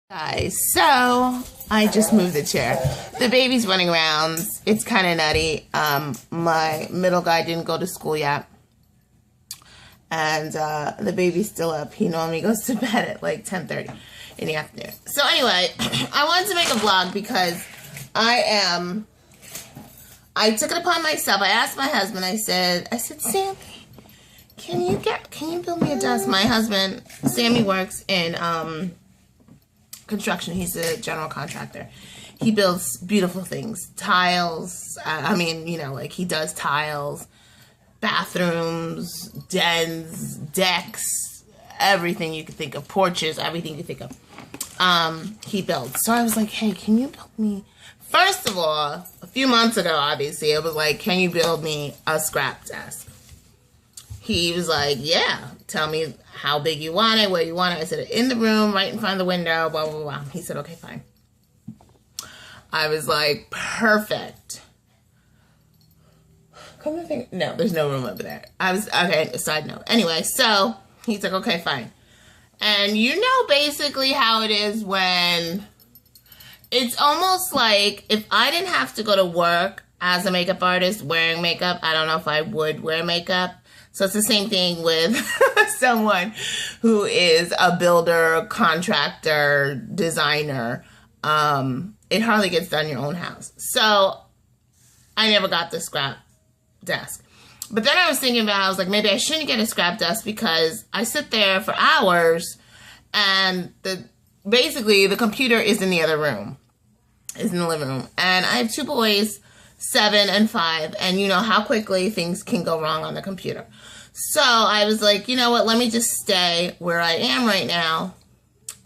Guys, so I just moved the chair. The baby's running around. It's kind of nutty. My middle guy didn't go to school yet, and the baby's still up. He normally goes to bed at like 10:30 in the afternoon. So anyway, I wanted to make a vlog because I took it upon myself. I asked my husband. I said, Sammy, can you build me a desk? My husband, Sammy, works in construction. He's a general contractor. He builds beautiful things, tiles. Like he does tiles, bathrooms, dens, decks, everything you could think of, porches, everything you think of. He builds. So I was like, hey, can you build me? First of all, a few months ago, obviously, it was like, can you build me a scrap desk? He was like, yeah, tell me how big you want it, where you want it. I said, in the room, right in front of the window, blah, blah, blah. He said, okay, fine. I was like, perfect. Come to think, no, there's no room over there. Okay, side note. Anyway, so he's like, okay, fine. And you know basically how it is when it's almost like if I didn't have to go to work as a makeup artist wearing makeup, I don't know if I would wear makeup. So it's the same thing with someone who is a builder, contractor, designer. It hardly gets done in your own house. So I never got the scrap desk. But then I was thinking about, I was like, maybe I shouldn't get a scrap desk because I sit there for hours and basically the computer is in the other room, is in the living room. And I have two boys, 7 and 5, and you know how quickly things can go wrong on the computer. So I was like, you know what, let me just stay where I am right now.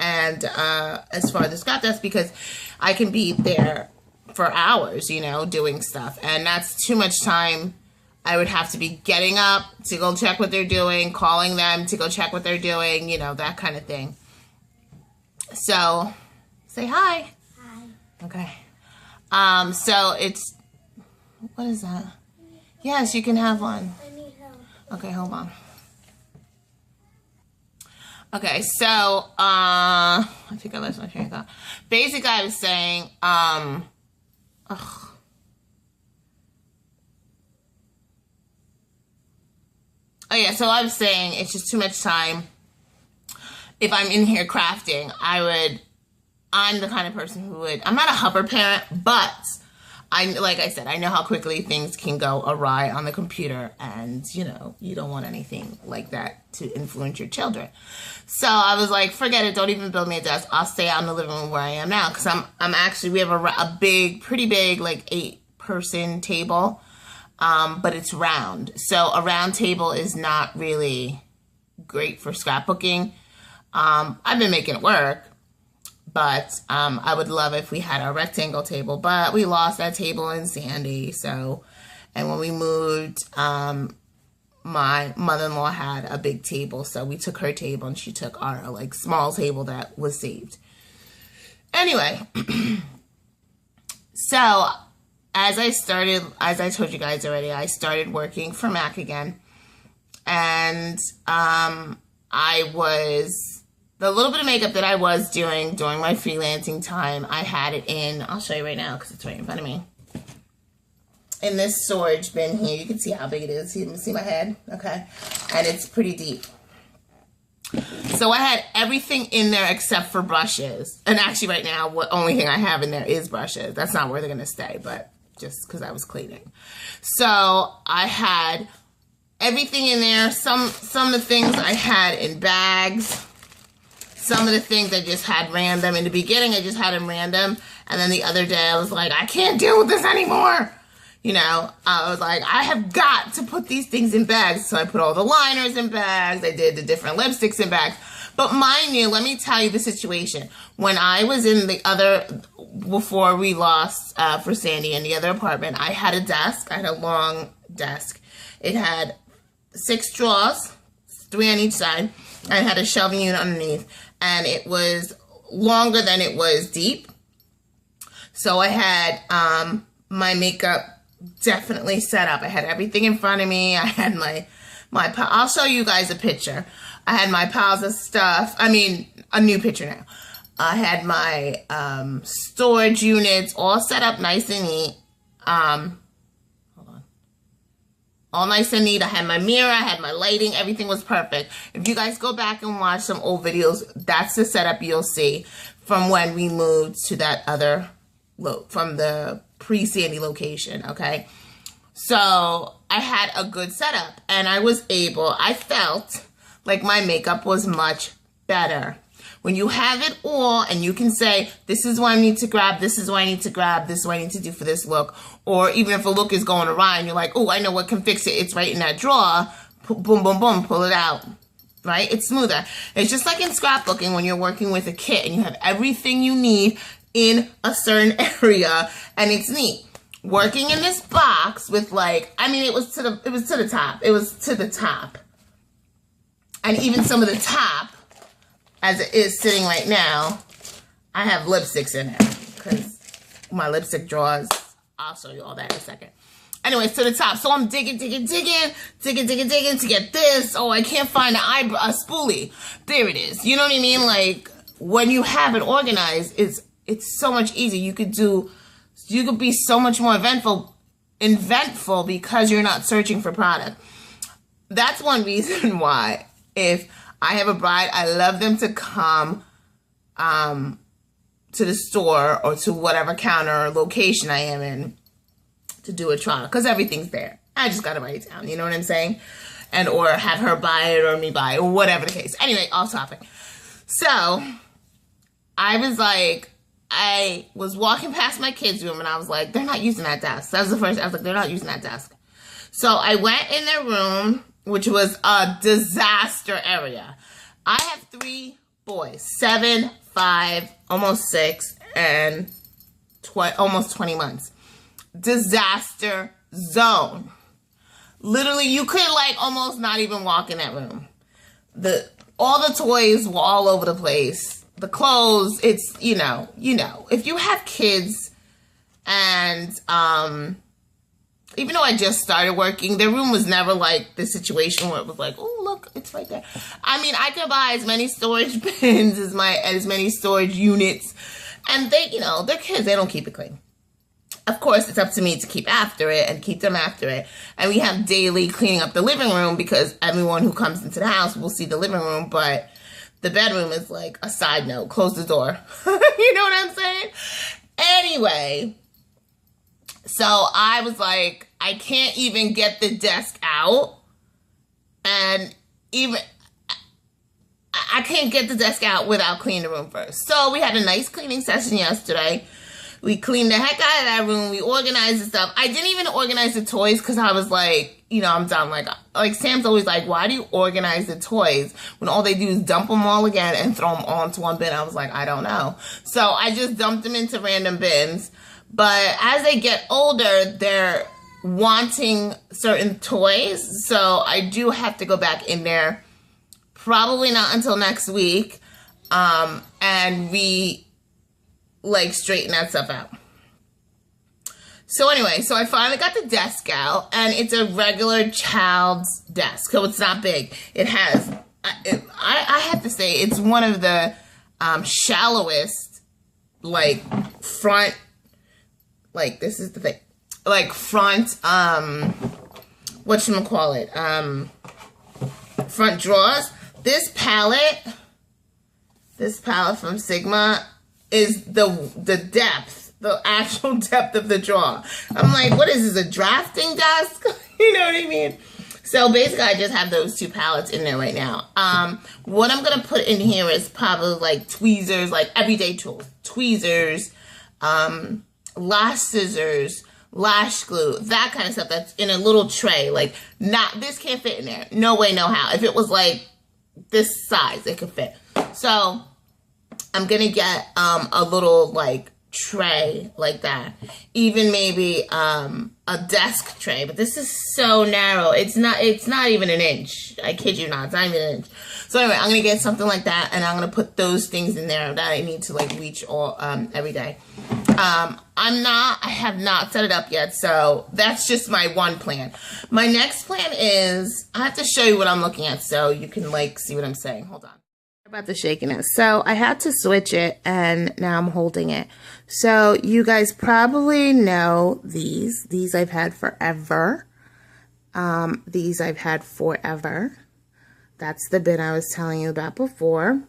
And as far as the scrap desk, because I can be there for hours, you know, doing stuff. And that's too much time. I would have to be getting up to go check what they're doing, calling them to go check what they're doing, you know, that kind of thing. So, say hi. Hi. Okay. So it's, what is that? Yes, you can have one. I need help. Okay, hold on. Okay, so, I think I lost my train of thought. Basically, I was saying, oh yeah, so I was saying it's just too much time. If I'm in here crafting, I'm the kind of person who would, I'm not a hubber parent, but like I said, I know how quickly things can go awry on the computer, and you know, you don't want anything like that to influence your children. So I was like, forget it, don't even build me a desk. I'll stay out in the living room where I am now, because I'm actually, we have a big, pretty big, like 8-person table, but it's round. So a round table is not really great for scrapbooking. I've been making it work. But I would love if we had a rectangle table, but we lost that table in Sandy. So, and when we moved, my mother-in-law had a big table, so we took her table and she took our like small table that was saved. Anyway, so as I told you guys already, I started working for Mac again, and the little bit of makeup that I was doing during my freelancing time, I had it in, I'll show you right now because it's right in front of me. In this storage bin here, you can see how big it is. See my head? Okay. And it's pretty deep. So I had everything in there except for brushes. And actually right now, the only thing I have in there is brushes. That's not where they're going to stay, but just because I was cleaning. So I had everything in there. Some of the things I had in bags. Some of the things I just had random. In the beginning, I just had them random. And then the other day, I was like, I can't deal with this anymore. You know, I was like, I have got to put these things in bags. So I put all the liners in bags. I did the different lipsticks in bags. But mind you, let me tell you the situation. When I was in before we lost for Sandy in the other apartment, I had a desk. I had a long desk. It had 6 drawers, 3 on each side. I had a shelving unit underneath. And it was longer than it was deep. So I had my makeup definitely set up. I had everything in front of me. I had my I'll show you guys a picture. I had my piles of stuff. I mean, a new picture now. I had my storage units all set up nice and neat. Hold on. All nice and neat. I had my mirror, I had my lighting, everything was perfect. If you guys go back and watch some old videos, that's the setup you'll see from when we moved to that other, from the pre-Sandy location, okay? So I had a good setup, and I felt like my makeup was much better. When you have it all and you can say, this is what I need to grab, this is what I need to grab, this is what I need to do for this look. Or even if a look is going awry and you're like, oh, I know what can fix it. It's right in that drawer. Boom, boom, boom, pull it out. Right? It's smoother. It's just like in scrapbooking when you're working with a kit and you have everything you need in a certain area and it's neat. Working in this box with like, I mean, it was to the top. It was to the top. And even some of the top, as it is sitting right now, I have lipsticks in it because my lipstick drawers, I'll show you all that in a second. Anyways, to the top. So I'm digging to get this. Oh, I can't find a spoolie. There it is. You know what I mean? Like, when you have it organized, it's so much easier. You could be so much more eventful because you're not searching for product. That's one reason why, if I have a bride, I love them to come to the store or to whatever counter or location I am in to do a trial, because everything's there. I just got to write it down, you know what I'm saying? And or have her buy it or me buy it or whatever the case. Anyway, off topic. So I was walking past my kids' room and I was like, they're not using that desk. That was the first, I was like, they're not using that desk. So I went in their room, which was a disaster area. I have 3 boys, 7, 5, almost 6, and almost 20 months. Disaster zone. Literally, you could like almost not even walk in that room. All the toys were all over the place. The clothes, it's, you know, if you have kids and, even though I just started working, their room was never like the situation where it was like, oh, look, it's right there. I mean, I could buy as many storage bins as many storage units. And they, they're kids. They don't keep it clean. Of course, it's up to me to keep after it and keep them after it. And we have daily cleaning up the living room because everyone who comes into the house will see the living room. But the bedroom is like a side note. Close the door. You know what I'm saying? Anyway. So I was like, I can't even get the desk out, and I can't get the desk out without cleaning the room first. So we had a nice cleaning session yesterday. We cleaned the heck out of that room. We organized the stuff. I didn't even organize the toys because I was like, I'm done. Like Sam's always like, why do you organize the toys when all they do is dump them all again and throw them all into one bin? I was like, I don't know. So I just dumped them into random bins. But as they get older, they're wanting certain toys. So I do have to go back in there. Probably not until next week. And we straighten that stuff out. So anyway, so I finally got the desk out. And it's a regular child's desk. So it's not big. It has, I have to say, it's one of the shallowest, front, this is the thing, front, whatchamacallit, front drawers. This palette from Sigma is the depth, the actual depth of the drawer. I'm like, what is this, a drafting desk? You know what I mean? So basically, I just have those 2 palettes in there right now. What I'm going to put in here is probably tweezers, everyday tools. Tweezers, lash scissors, lash glue, that kind of stuff that's in a little tray. This can't fit in there. No way, no how. If it was this size, it could fit. So I'm going to get a little tray like that. Even maybe a desk tray, but this is so narrow. It's not even an inch. I kid you not. It's not even an inch. So anyway, I'm going to get something like that, and I'm going to put those things in there that I need to reach all every day. I have not set it up yet, so that's just my one plan. My next plan is, I have to show you what I'm looking at so you can see what I'm saying. Hold on. About the shakiness. So I had to switch it and now I'm holding it. So you guys probably know these. These I've had forever. These I've had forever. That's the bin I was telling you about before.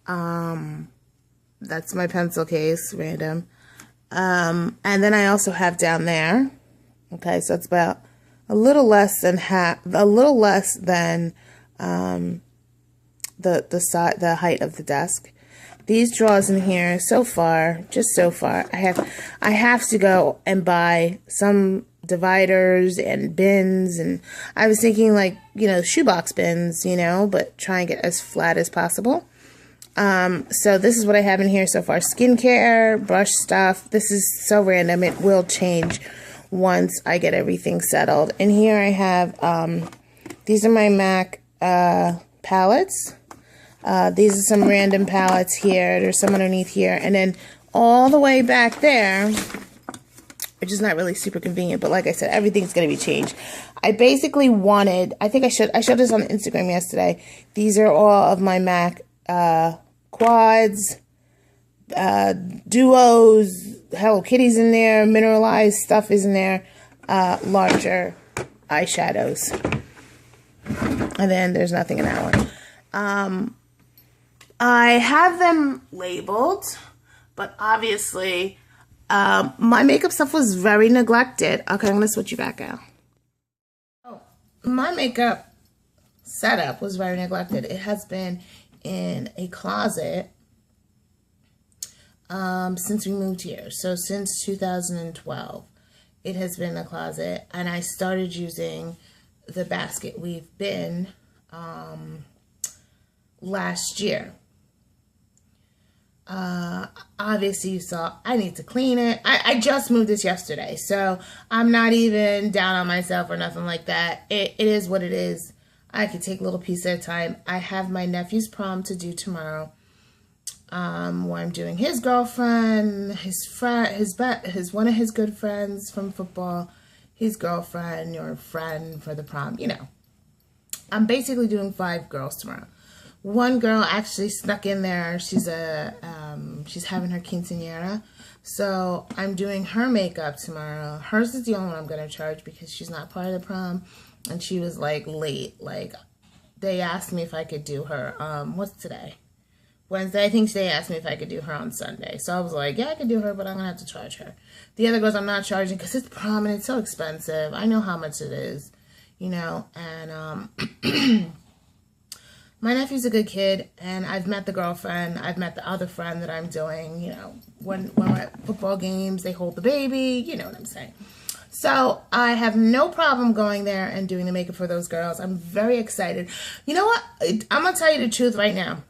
That's my pencil case, random. And then I also have down there. Okay, so it's about a little less than the height of the desk. These drawers in here, so far, just so far, I have to go and buy some dividers and bins, and I was thinking like, you know, shoebox bins, you know, but try and get as flat as possible. So this is what I have in here so far. Skincare, brush stuff. This is so random. It will change once I get everything settled. And here I have, these are my MAC, palettes. These are some random palettes here. There's some underneath here. And then all the way back there, which is not really super convenient, but like I said, everything's going to be changed. I basically wanted, I think I showed this on Instagram yesterday. These are all of my MAC quads, duos, Hello Kitty's in there, mineralized stuff is in there, larger eyeshadows. And then there's nothing in that one. I have them labeled, but obviously my makeup stuff was very neglected. Okay, I'm going to switch you back out. Oh, my makeup setup was very neglected. It has been in a closet since we moved here. So since 2012, it has been in a closet, and I started using the basket we've been last year. Obviously you saw I need to clean it. I just moved this yesterday, so I'm not even down on myself or nothing like that. It is what it is. I could take a little piece at a time. I have my nephew's prom to do tomorrow, where I'm doing his girlfriend, his friend, one of his good friends from football, his girlfriend or friend for the prom. You know, I'm basically doing 5 girls tomorrow. One girl actually snuck in there. She's having her quinceañera, so I'm doing her makeup tomorrow. Hers is the only one I'm gonna charge because she's not part of the prom, and she was like late. Like they asked me if I could do her. What's today? Wednesday. I think they asked me if I could do her on Sunday. So I was like, yeah, I could do her, but I'm gonna have to charge her. The other girls I'm not charging because it's prom and it's so expensive. I know how much it is, you know, and my nephew's a good kid, and I've met the girlfriend. I've met the other friend that I'm doing, you know, when we're at football games, they hold the baby, you know what I'm saying. So I have no problem going there and doing the makeup for those girls. I'm very excited. You know what? I'm going to tell you the truth right now.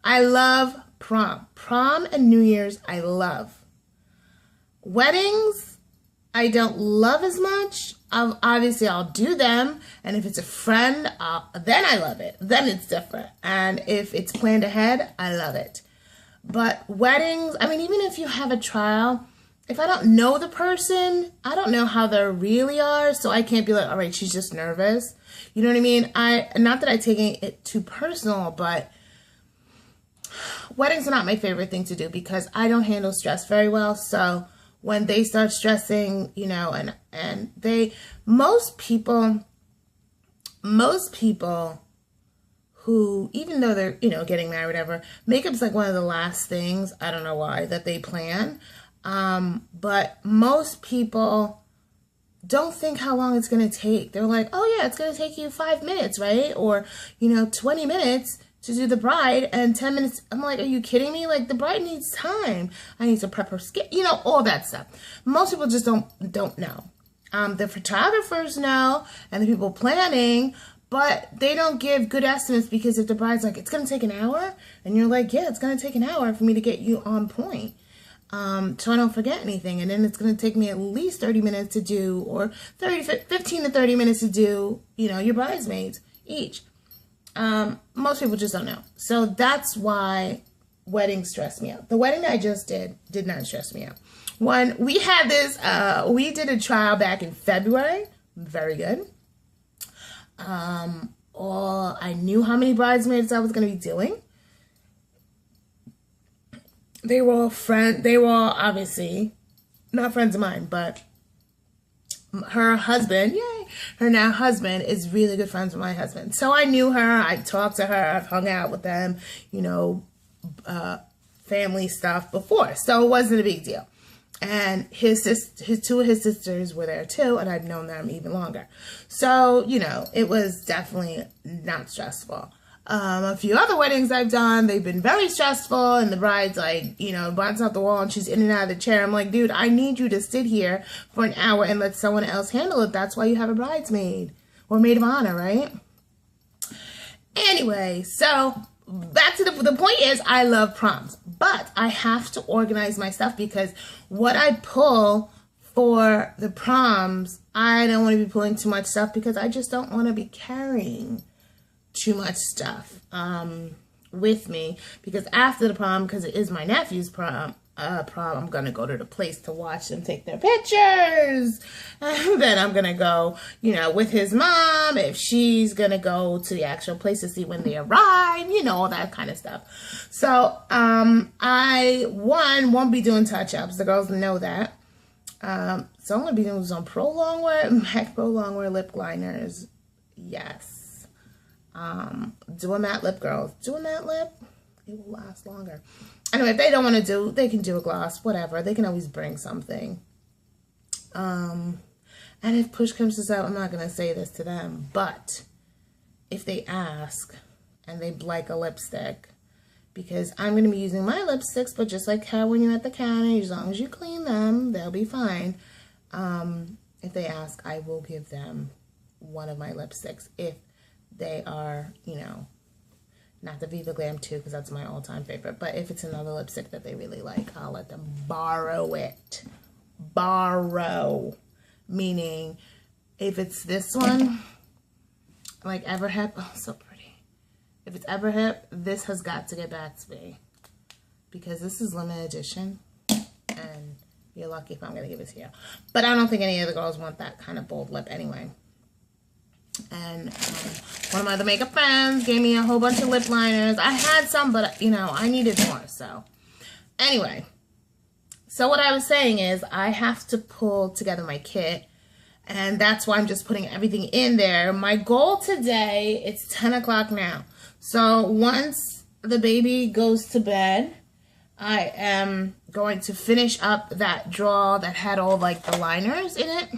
I love prom. Prom and New Year's, I love. Weddings, I don't love as much. Obviously, I'll do them, and if it's a friend, then I love it. Then it's different. And if it's planned ahead, I love it. But weddings, I mean, even if you have a trial, if I don't know the person, I don't know how they really are, so I can't be like, all right, she's just nervous. You know what I mean? Not that I'm taking it too personal, but weddings are not my favorite thing to do because I don't handle stress very well, so when they start stressing, you know, and most people who, even though they're, you know, getting married, whatever, makeup's like one of the last things, I don't know why, that they plan. But most people don't think how long it's going to take. They're like, oh yeah, it's going to take you 5 minutes, right? Or, you know, 20 minutes to do the bride and 10 minutes. I'm like, are you kidding me? Like, the bride needs time. I need to prep her skin, you know, all that stuff. Most people just don't know. The photographers know and the people planning, but they don't give good estimates because if the bride's like, it's going to take an hour, and you're like, yeah, it's going to take an hour for me to get you on point. So I don't forget anything, and then it's going to take me at least 30 minutes to do, or 15 to 30 minutes to do, you know, your bridesmaids each. Most people just don't know. So that's why weddings stress me out. The wedding that I just did not stress me out. One, we had this, we did a trial back in February. Very good. I knew how many bridesmaids I was going to be doing. They were all they were all obviously not friends of mine, but her husband, yay, her now husband is really good friends with my husband. So I knew her, I talked to her, I've hung out with them, you know, family stuff before. So it wasn't a big deal. And two of his sisters were there too, and I've known them even longer. So, you know, it was definitely not stressful. A few other weddings I've done, they've been very stressful, and the bride's like, you know, bounces out the wall and she's in and out of the chair. I'm like, dude, I need you to sit here for an hour and let someone else handle it. That's why you have a bridesmaid or maid of honor, right? Anyway, so back to the point is I love proms, but I have to organize my stuff because what I pull for the proms, I don't want to be pulling too much stuff because I just don't want to be carrying too much stuff with me, because after the prom, because it is my nephew's prom, I'm gonna go to the place to watch them take their pictures, and then I'm gonna go, you know, with his mom if she's gonna go to the actual place to see when they arrive, you know, all that kind of stuff. So I won't be doing touch-ups. The girls know that. So I'm gonna be doing some Pro Longwear, MAC Pro Longwear lip liners. Yes. Do a matte lip, girls. Do a matte lip. It will last longer. Anyway, if they don't want to do, they can do a gloss, whatever. They can always bring something. And if push comes to shove, I'm not going to say this to them, but if they ask and they'd like a lipstick, because I'm going to be using my lipsticks, but just like how when you're at the counter, as long as you clean them, they'll be fine. If they ask, I will give them one of my lipsticks if they are, you know, not the Viva Glam 2, because that's my all-time favorite. But if it's another lipstick that they really like, I'll let them borrow it. Borrow. Meaning, if it's this one, like Everhip, oh, so pretty. If it's Everhip, this has got to get back to me, because this is limited edition, and you're lucky if I'm going to give it to you. But I don't think any of the girls want that kind of bold lip anyway. And one of my other makeup friends gave me a whole bunch of lip liners. I had some, but, you know, I needed more. So, anyway. So, what I was saying is I have to pull together my kit. And that's why I'm just putting everything in there. My goal today, it's 10 o'clock now. So, once the baby goes to bed, I am going to finish up that drawer that had all, like, the liners in it.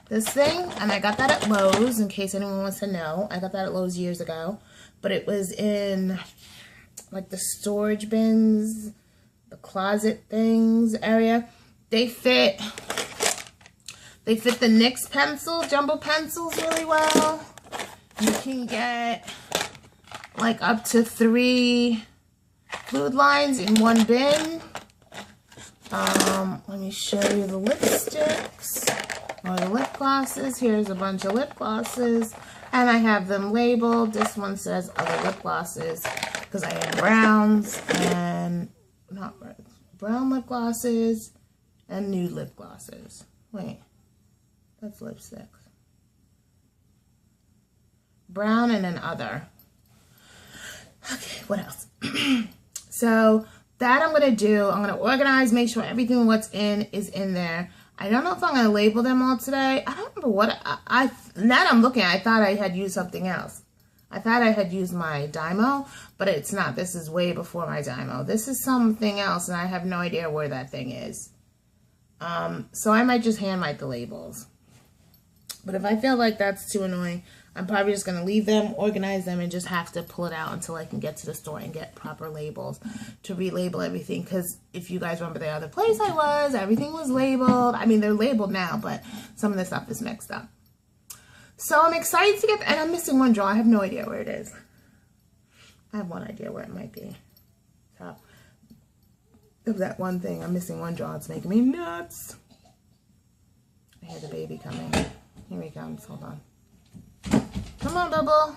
This thing, and I got that at Lowe's, in case anyone wants to know. I got that at Lowe's years ago, but it was in like the storage bins, the closet things area. They fit the NYX pencil, jumbo pencils really well. You can get like up to 3 food lines in one bin. Let me show you the lipsticks. Or the lip glosses. Here's a bunch of lip glosses, and I have them labeled. This one says other lip glosses because I have browns and not brown lip glosses and nude lip glosses. Wait, that's lipstick. Brown and then other. Okay, what else? So that I'm gonna do. I'm gonna organize, make sure everything what's in is in there. I don't know if I'm going to label them all today. I don't remember what now that I'm looking, I thought I had used something else. I thought I had used my Dymo, but it's not. This is way before my Dymo. This is something else, and I have no idea where that thing is. So I might just hand write the labels. But if I feel like that's too annoying, I'm probably just going to leave them, organize them, and just have to pull it out until I can get to the store and get proper labels to relabel everything. Because if you guys remember the other place I was, everything was labeled. I mean, they're labeled now, but some of the stuff is mixed up. So I'm excited to get, and I'm missing one drawer. I have no idea where it is. I have one idea where it might be. So, of that one thing, I'm missing one drawer. It's making me nuts. I hear the baby coming. Here he comes. Hold on. Come on, Bubble.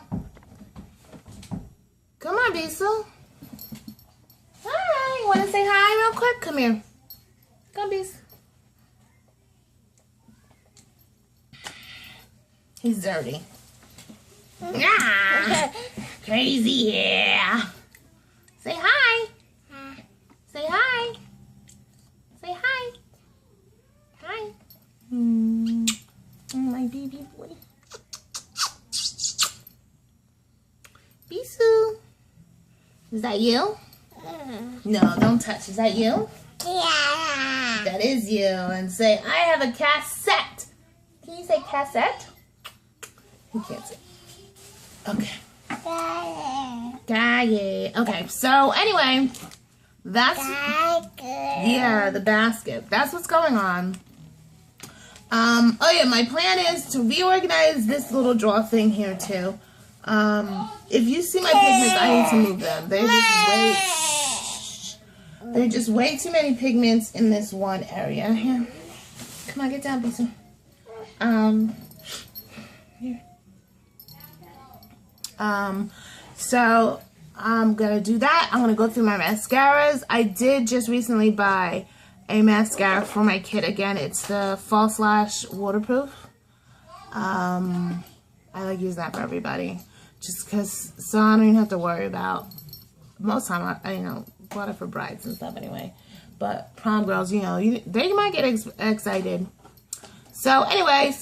Come on, Beasel. Hi. You want to say hi real quick? Come here. Come, Beasel. He's dirty. Ah, crazy hair. Say hi. Say hi. Say hi. Hi. My baby boy. Bisou. Is that you? No, don't touch. Is that you? Yeah. That is you. And say, I have a cassette. Can you say cassette? You can't say. Okay. Got it. Okay, so anyway, that's... Yeah, the basket. That's what's going on. Oh yeah, my plan is to reorganize this little drawer thing here too. If you see my pigments, I need to move them. There's just way too many pigments in this one area. Here, come on, get down, Bisa. Here. So I'm gonna do that. I'm gonna go through my mascaras. I did just recently buy a mascara for my kid again. It's the False Lash Waterproof. I like using that for everybody, just because so I don't even have to worry about. Most time I bought it for brides and stuff anyway, but prom girls, they might get excited. So anyway,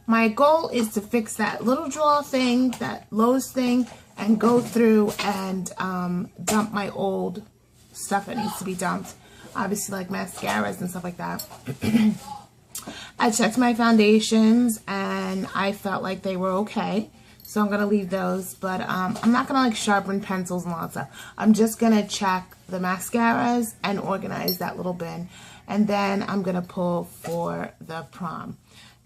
my goal is to fix that little drawer thing, that Lowe's thing, and go through and dump my old stuff that needs to be dumped. Obviously, like mascaras and stuff like that. I checked my foundations, and I felt like they were okay. So I'm going to leave those, but I'm not going to like sharpen pencils and all that stuff. I'm just going to check the mascaras and organize that little bin. And then I'm going to pull for the prom.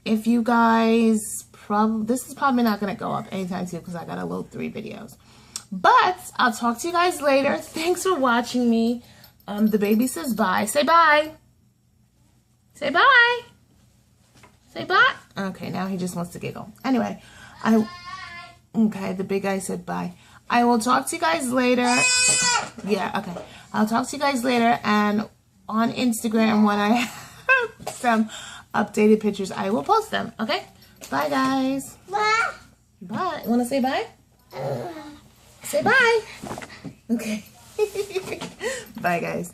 If you guys, this is probably not going to go up anytime soon because I got to load 3 videos. But I'll talk to you guys later. Thanks for watching me. The baby says bye. Say bye. Say bye. Say bye. Okay, now he just wants to giggle. Anyway, okay, the big guy said bye. I will talk to you guys later. Yeah, okay. I'll talk to you guys later. And on Instagram, when I have some updated pictures, I will post them. Okay? Bye, guys. Bye. Bye. You want to say bye? Say bye. Okay. Bye, guys.